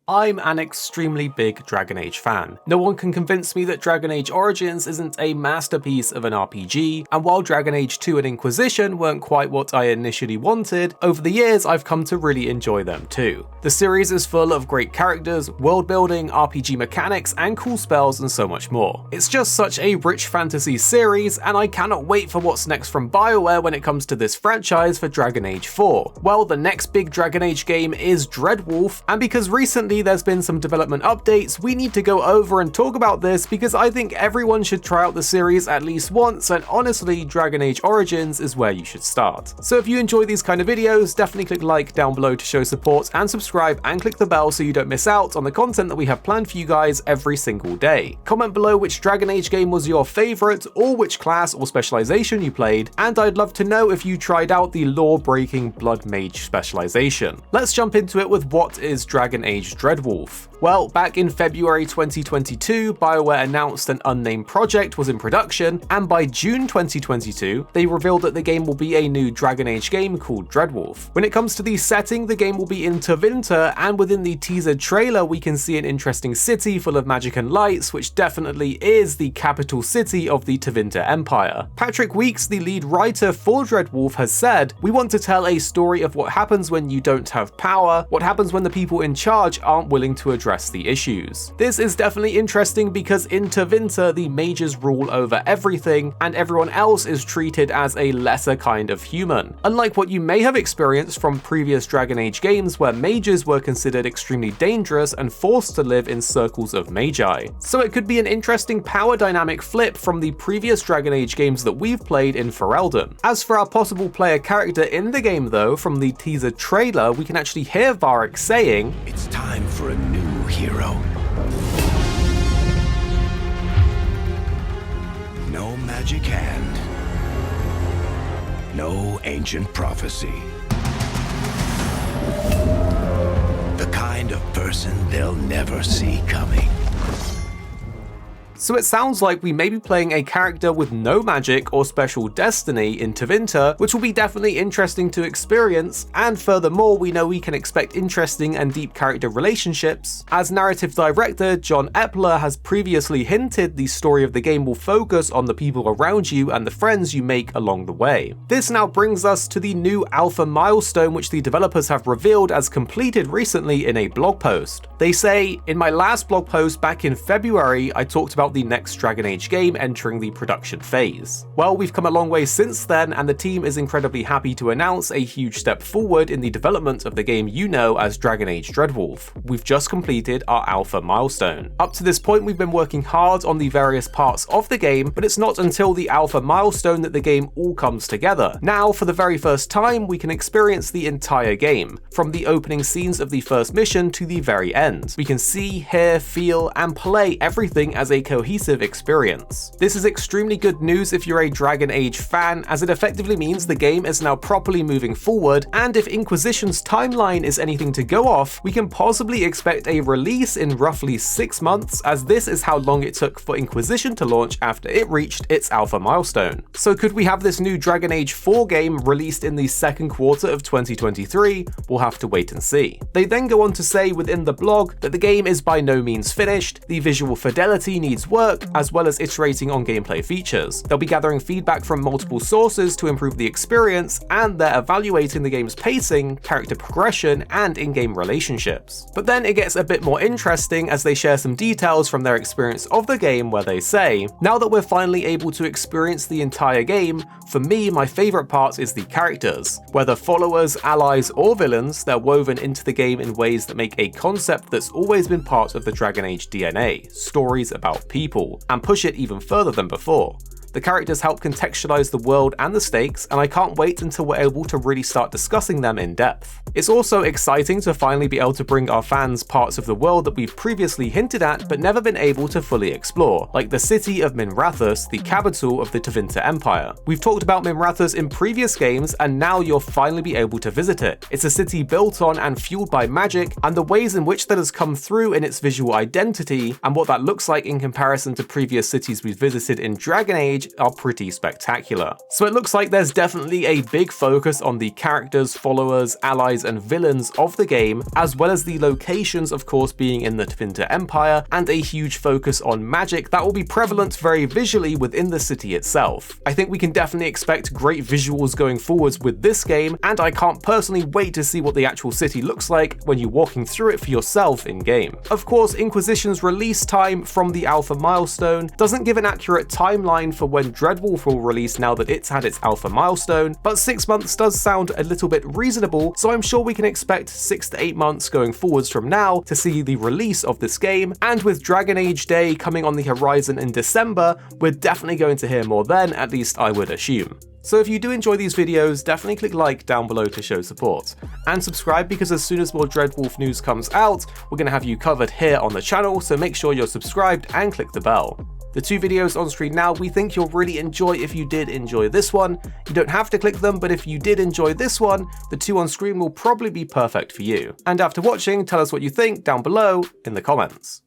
I'm an extremely big Dragon Age fan. No one can convince me that Dragon Age Origins isn't a masterpiece of an RPG, and while Dragon Age 2 and Inquisition weren't quite what I initially wanted, over the years I've come to really enjoy them too. The series is full of great characters, world building, RPG mechanics, and cool spells and so much more. It's just such a rich fantasy series, and I cannot wait for what's next from BioWare when it comes to this franchise for Dragon Age 4. Well, the next big Dragon Age game is Dreadwolf, and because recently there's been some development updates, we need to go over and talk about this because I think everyone should try out the series at least once, and honestly, Dragon Age Origins is where you should start. So if you enjoy these kind of videos, definitely click like down below to show support, and subscribe and click the bell so you don't miss out on the content that we have planned for you guys every single day. Comment below which Dragon Age game was your favorite, or which class or specialization you played, and I'd love to know if you tried out the lore-breaking Blood Mage specialization. Let's jump into it with what is Dragon Age Dreadwolf. Well, back in February 2022, BioWare announced an unnamed project was in production, and by June 2022, they revealed that the game will be a new Dragon Age game called Dreadwolf. When it comes to the setting, the game will be in Tevinter, and within the teaser trailer, we can see an interesting city full of magic and lights, which definitely is the capital city of the Tevinter Empire. Patrick Weeks, the lead writer for Dreadwolf, has said, "We want to tell a story of what happens when you don't have power, what happens when the people in charge aren't willing to address the issues." This is definitely interesting because in Tevinter, the mages rule over everything, and everyone else is treated as a lesser kind of human. Unlike what you may have experienced from previous Dragon Age games where mages were considered extremely dangerous and forced to live in circles of magi. So it could be an interesting power dynamic flip from the previous Dragon Age games that we've played in Ferelden. As for our possible player character in the game though, from the teaser trailer, we can actually hear Varric saying, "It's time for a new hero. No magic hand. No ancient prophecy. The kind of person they'll never see coming." So it sounds like we may be playing a character with no magic or special destiny in Tevinter, which will be definitely interesting to experience, and furthermore we know we can expect interesting and deep character relationships. As narrative director John Epler has previously hinted, the story of the game will focus on the people around you and the friends you make along the way. This now brings us to the new alpha milestone, which the developers have revealed as completed recently in a blog post. They say, "In my last blog post back in February, I talked about the next Dragon Age game entering the production phase. Well, we've come a long way since then, and the team is incredibly happy to announce a huge step forward in the development of the game you know as Dragon Age Dreadwolf. We've just completed our alpha milestone. Up to this point, we've been working hard on the various parts of the game, but it's not until the alpha milestone that the game all comes together. Now, for the very first time, we can experience the entire game, from the opening scenes of the first mission to the very end. We can see, hear, feel, and play everything as a cohesive experience. This is extremely good news if you're a Dragon Age fan, as it effectively means the game is now properly moving forward, and if Inquisition's timeline is anything to go off, we can possibly expect a release in roughly 6 months, as this is how long it took for Inquisition to launch after it reached its alpha milestone. So could we have this new Dragon Age 4 game released in the second quarter of 2023? We'll have to wait and see. They then go on to say within the blog that the game is by no means finished, the visual fidelity needs work, as well as iterating on gameplay features. They'll be gathering feedback from multiple sources to improve the experience, and they're evaluating the game's pacing, character progression, and in-game relationships. But then it gets a bit more interesting as they share some details from their experience of the game, where they say, "Now that we're finally able to experience the entire game, for me, my favorite part is the characters. Whether followers, allies, or villains, they're woven into the game in ways that make a concept that's always been part of the Dragon Age DNA, stories about people, and push it even further than before. The characters help contextualize the world and the stakes, and I can't wait until we're able to really start discussing them in depth. It's also exciting to finally be able to bring our fans parts of the world that we've previously hinted at but never been able to fully explore, like the city of Minrathous, the capital of the Tevinter Empire. We've talked about Minrathous in previous games, and now you'll finally be able to visit it. It's a city built on and fueled by magic, and the ways in which that has come through in its visual identity, and what that looks like in comparison to previous cities we've visited in Dragon Age, Age are pretty spectacular. So it looks like there's definitely a big focus on the characters, followers, allies, and villains of the game, as well as the locations, of course, being in the Tevinter Empire, and a huge focus on magic that will be prevalent very visually within the city itself. I think we can definitely expect great visuals going forwards with this game, and I can't personally wait to see what the actual city looks like when you're walking through it for yourself in-game. Of course, Inquisition's release time from the alpha milestone doesn't give an accurate timeline for when Dreadwolf will release now that it's had its alpha milestone, but 6 months does sound a little bit reasonable, so I'm sure we can expect 6 to 8 months going forwards from now to see the release of this game, and with Dragon Age Day coming on the horizon in December, we're definitely going to hear more then, at least I would assume. So if you do enjoy these videos, definitely click like down below to show support. And subscribe, because as soon as more Dreadwolf news comes out, we're going to have you covered here on the channel, so make sure you're subscribed and click the bell. The 2 videos on screen now we think you'll really enjoy if you did enjoy this one. You don't have to click them, but if you did enjoy this one, the 2 on screen will probably be perfect for you. And after watching, tell us what you think down below in the comments.